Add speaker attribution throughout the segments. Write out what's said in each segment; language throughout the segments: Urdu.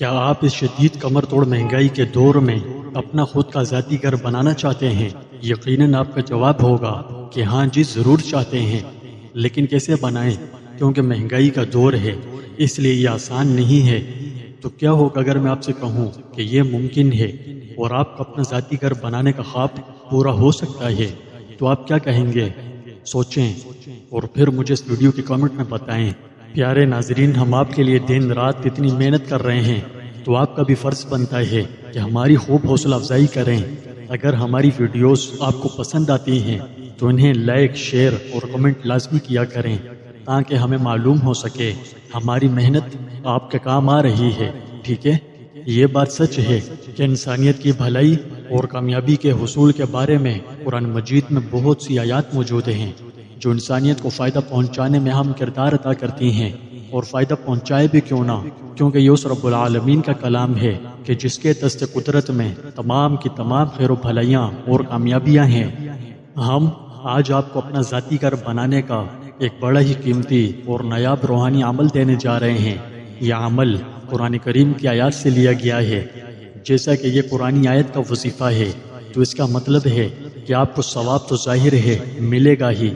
Speaker 1: کیا آپ اس شدید کمر توڑ مہنگائی کے دور میں اپنا خود کا ذاتی گھر بنانا چاہتے ہیں؟ یقیناً آپ کا جواب ہوگا کہ ہاں جی ضرور چاہتے ہیں، لیکن کیسے بنائیں؟ کیونکہ مہنگائی کا دور ہے، اس لیے یہ آسان نہیں ہے۔ تو کیا ہوگا اگر میں آپ سے کہوں کہ یہ ممکن ہے اور آپ کو اپنا ذاتی گھر بنانے کا خواب پورا ہو سکتا ہے؟ تو آپ کیا کہیں گے؟ سوچیں اور پھر مجھے اس ویڈیو کے کامنٹ میں بتائیں۔ پیارے ناظرین، ہم آپ کے لیے دن رات اتنی محنت کر رہے ہیں، تو آپ کا بھی فرض بنتا ہے کہ ہماری خوب حوصلہ افزائی کریں۔ اگر ہماری ویڈیوز آپ کو پسند آتی ہیں تو انہیں لائک، شیئر اور کمنٹ لازمی کیا کریں، تاکہ ہمیں معلوم ہو سکے ہماری محنت آپ کے کام آ رہی ہے، ٹھیک ہے؟ یہ بات سچ ہے کہ انسانیت کی بھلائی اور کامیابی کے حصول کے بارے میں قرآن مجید میں بہت سی آیات موجود ہیں جو انسانیت کو فائدہ پہنچانے میں اہم کردار ادا کرتی ہیں، اور فائدہ پہنچائے بھی کیوں نہ، کیونکہ یہ اس رب العالمین کا کلام ہے کہ جس کے دست قدرت میں تمام کی تمام خیر و بھلائیاں اور کامیابیاں ہیں۔ ہم آج آپ کو اپنا ذاتی گھر بنانے کا ایک بڑا ہی قیمتی اور نایاب روحانی عمل دینے جا رہے ہیں۔ یہ عمل قرآن کریم کی آیات سے لیا گیا ہے۔ جیسا کہ یہ قرآنی آیت کا وظیفہ ہے، تو اس کا مطلب ہے کہ آپ کو ثواب تو ظاہر ہے ملے گا ہی،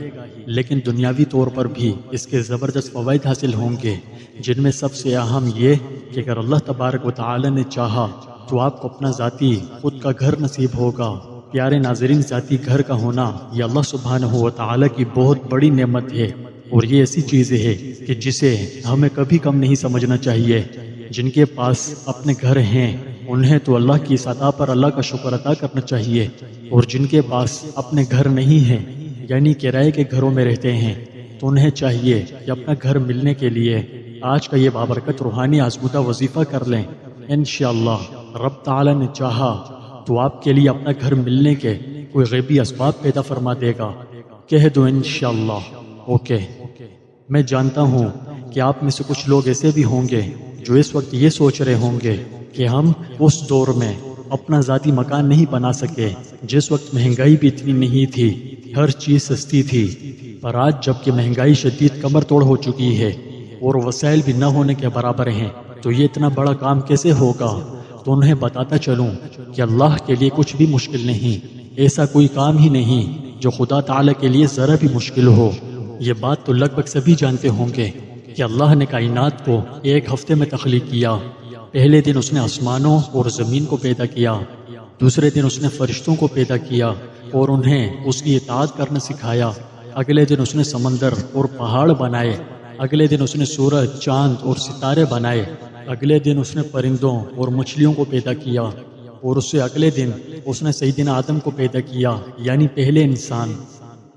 Speaker 1: لیکن دنیاوی طور پر بھی اس کے زبردست فوائد حاصل ہوں گے، جن میں سب سے اہم یہ کہ اگر اللہ تبارک و تعالی نے چاہا تو آپ کو اپنا ذاتی خود کا گھر نصیب ہوگا۔ پیارے ناظرین، ذاتی گھر کا ہونا یہ اللہ سبحانہ و تعالی کی بہت بڑی نعمت ہے، اور یہ ایسی چیز ہے کہ جسے ہمیں کبھی کم نہیں سمجھنا چاہیے۔ جن کے پاس اپنے گھر ہیں انہیں تو اللہ کی سطح پر اللہ کا شکر ادا کرنا چاہیے، اور جن کے پاس اپنے گھر نہیں ہیں، یعنی کرائے کے گھروں میں رہتے ہیں، تو انہیں چاہیے کہ اپنا گھر ملنے کے لیے آج کا یہ بابرکت روحانی آزمودہ وظیفہ کر لیں۔ انشاءاللہ رب تعالی نے چاہا تو آپ کے لیے اپنا گھر ملنے کے کوئی غیبی اسباب پیدا فرما دے گا۔ کہہ دو انشاءاللہ۔ اوکے، میں جانتا ہوں کہ آپ میں سے کچھ لوگ ایسے بھی ہوں گے جو اس وقت یہ سوچ رہے ہوں گے کہ ہم اس دور میں اپنا ذاتی مکان نہیں بنا سکے جس وقت مہنگائی بھی اتنی نہیں تھی، ہر چیز سستی تھی، پر آج جب کہ مہنگائی شدید کمر توڑ ہو چکی ہے اور وسائل بھی نہ ہونے کے برابر ہیں، تو یہ اتنا بڑا کام کیسے ہوگا؟ تو انہیں بتاتا چلوں کہ اللہ کے لیے کچھ بھی مشکل نہیں، ایسا کوئی کام ہی نہیں جو خدا تعالی کے لیے ذرا بھی مشکل ہو۔ یہ بات تو لگ بھگ سبھی جانتے ہوں گے کہ اللہ نے کائنات کو ایک ہفتے میں تخلیق کیا۔ پہلے دن اس نے آسمانوں اور زمین کو پیدا کیا، دوسرے دن اس نے فرشتوں کو پیدا کیا اور انہیں اس کی اطاعت کرنا سکھایا، اگلے دن اس نے سمندر اور پہاڑ بنائے، اگلے دن اس نے سورج، چاند اور ستارے بنائے، اگلے دن اس نے پرندوں اور مچھلیوں کو پیدا کیا، اور اس سے اگلے دن اس نے سیدنا آدم کو پیدا کیا، یعنی پہلے انسان۔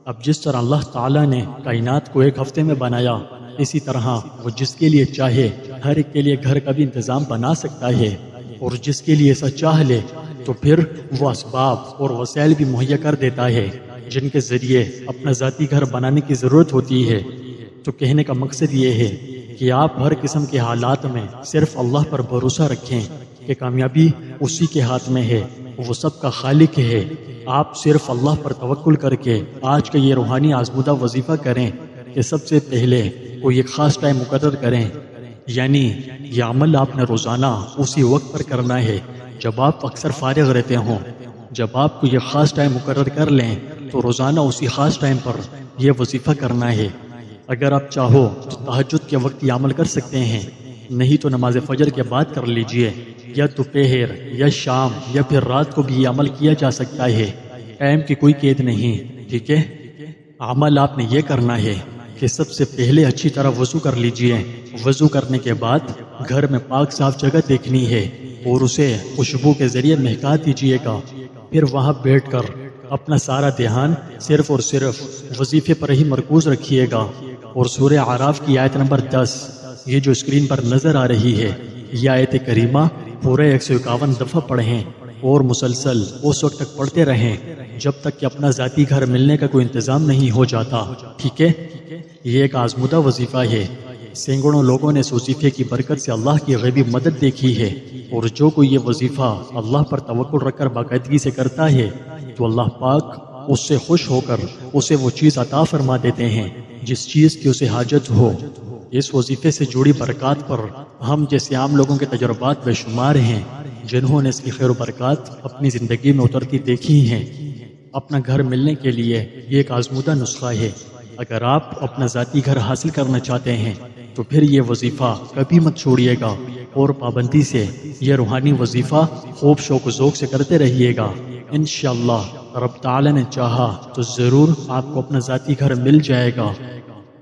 Speaker 1: اب جس طرح اللہ تعالیٰ نے کائنات کو ایک ہفتے میں بنایا، اسی طرح وہ جس کے لیے چاہے ہر ایک کے لیے گھر کا بھی انتظام بنا سکتا ہے، اور جس کے لیے ایسا چاہ لے تو پھر وہ اسباب اور وسائل بھی مہیا کر دیتا ہے جن کے ذریعے اپنا ذاتی گھر بنانے کی ضرورت ہوتی ہے۔ تو کہنے کا مقصد یہ ہے کہ آپ ہر قسم کے حالات میں صرف اللہ پر بھروسہ رکھیں کہ کامیابی اسی کے ہاتھ میں ہے، وہ سب کا خالق ہے۔ آپ صرف اللہ پر توکل کر کے آج کا یہ روحانی آزمودہ وظیفہ کریں کہ سب سے پہلے کوئی ایک خاص ٹائم مقرر کریں، یعنی یہ عمل آپ نے روزانہ اسی وقت پر کرنا ہے جب آپ اکثر فارغ رہتے ہوں۔ جب آپ کو یہ خاص ٹائم مقرر کر لیں تو روزانہ اسی خاص ٹائم پر یہ وظیفہ کرنا ہے۔ اگر آپ چاہو تو تہجد کے وقت یہ عمل کر سکتے ہیں، نہیں تو نماز فجر کے بعد کر لیجئے، یا دوپہر یا شام یا پھر رات کو بھی یہ عمل کیا جا سکتا ہے، ٹائم کی کوئی قید نہیں، ٹھیک ہے؟ عمل آپ نے یہ کرنا ہے کہ سب سے پہلے اچھی طرح وضو کر لیجئے۔ وضو کرنے کے بعد گھر میں پاک صاف جگہ دیکھنی ہے اور اسے خوشبو کے ذریعے مہکا دیجئے گا۔ پھر وہاں بیٹھ کر اپنا سارا دھیان صرف اور صرف وظیفے پر ہی مرکوز رکھیے گا، اور سورہ اعراف کی آیت نمبر 10 یہ جو اسکرین پر نظر آ رہی ہے، یہ آیت کریمہ پورے 151 دفعہ پڑھیں اور مسلسل اس وقت تک پڑھتے رہیں جب تک کہ اپنا ذاتی گھر ملنے کا کوئی انتظام نہیں ہو جاتا، ٹھیک ہے؟ یہ ایک آزمودہ وظیفہ ہے، سینکڑوں لوگوں نے اس وظیفے کی برکت سے اللہ کی غیبی مدد دیکھی ہے، اور جو کوئی یہ وظیفہ اللہ پر توکل رکھ کر باقاعدگی سے کرتا ہے تو اللہ پاک اس سے خوش ہو کر اسے وہ چیز عطا فرما دیتے ہیں جس چیز کی اسے حاجت ہو۔ اس وظیفے سے جڑی برکات پر ہم جیسے عام لوگوں کے تجربات بے شمار ہیں جنہوں نے اس کی خیر و برکات اپنی زندگی میں اترتی دیکھی ہیں۔ اپنا گھر ملنے کے لیے یہ ایک آزمودہ نسخہ ہے۔ اگر آپ اپنا ذاتی گھر حاصل کرنا چاہتے ہیں تو پھر یہ وظیفہ کبھی مت چھوڑیے گا اور پابندی سے یہ روحانی وظیفہ خوب شوق و ذوق سے کرتے رہیے گا۔ انشاءاللہ رب تعالی نے چاہا تو ضرور آپ کو اپنا ذاتی گھر مل جائے گا۔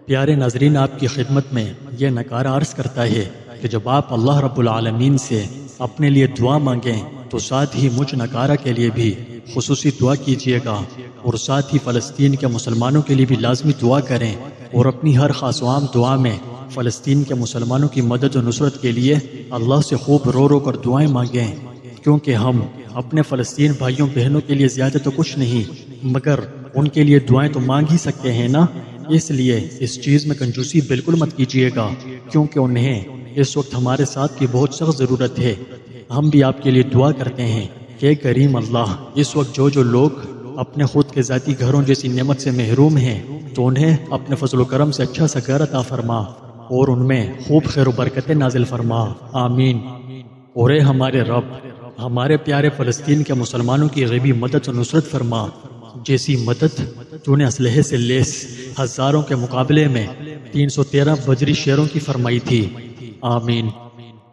Speaker 1: پیارے ناظرین، آپ کی خدمت میں یہ نکارہ عرض کرتا ہے کہ جب آپ اللہ رب العالمین سے اپنے لیے دعا مانگیں تو ساتھ ہی مجھ نکارہ کے لیے بھی خصوصی دعا کیجیے گا، اور ساتھ ہی فلسطین کے مسلمانوں کے لیے بھی لازمی دعا کریں، اور اپنی ہر خاص و عام دعا میں فلسطین کے مسلمانوں کی مدد و نصرت کے لیے اللہ سے خوب رو رو کر دعائیں مانگیں، کیونکہ ہم اپنے فلسطین بھائیوں بہنوں کے لیے زیادہ تو کچھ نہیں مگر ان کے لیے دعائیں تو مانگ ہی سکتے ہیں نا۔ اس لیے اس چیز میں کنجوسی بالکل مت کیجیے گا، کیونکہ انہیں اس وقت ہمارے ساتھ کی بہت سخت ضرورت ہے۔ ہم بھی آپ کے لیے دعا کرتے ہیں کہ کریم اللہ اس وقت جو لوگ اپنے خود کے ذاتی گھروں جیسی نعمت سے محروم ہیں تو انہیں اپنے فضل و کرم سے اچھا سا گھر عطا فرما اور ان میں خوب خیر و برکتیں نازل فرما، آمین۔ اور اے ہمارے رب، ہمارے پیارے فلسطین کے مسلمانوں کی غیبی مدد و نصرت فرما، جیسی مدد تو نے اسلحے سے لیس ہزاروں کے مقابلے میں 313 بجری شیروں کی فرمائی تھی، آمین۔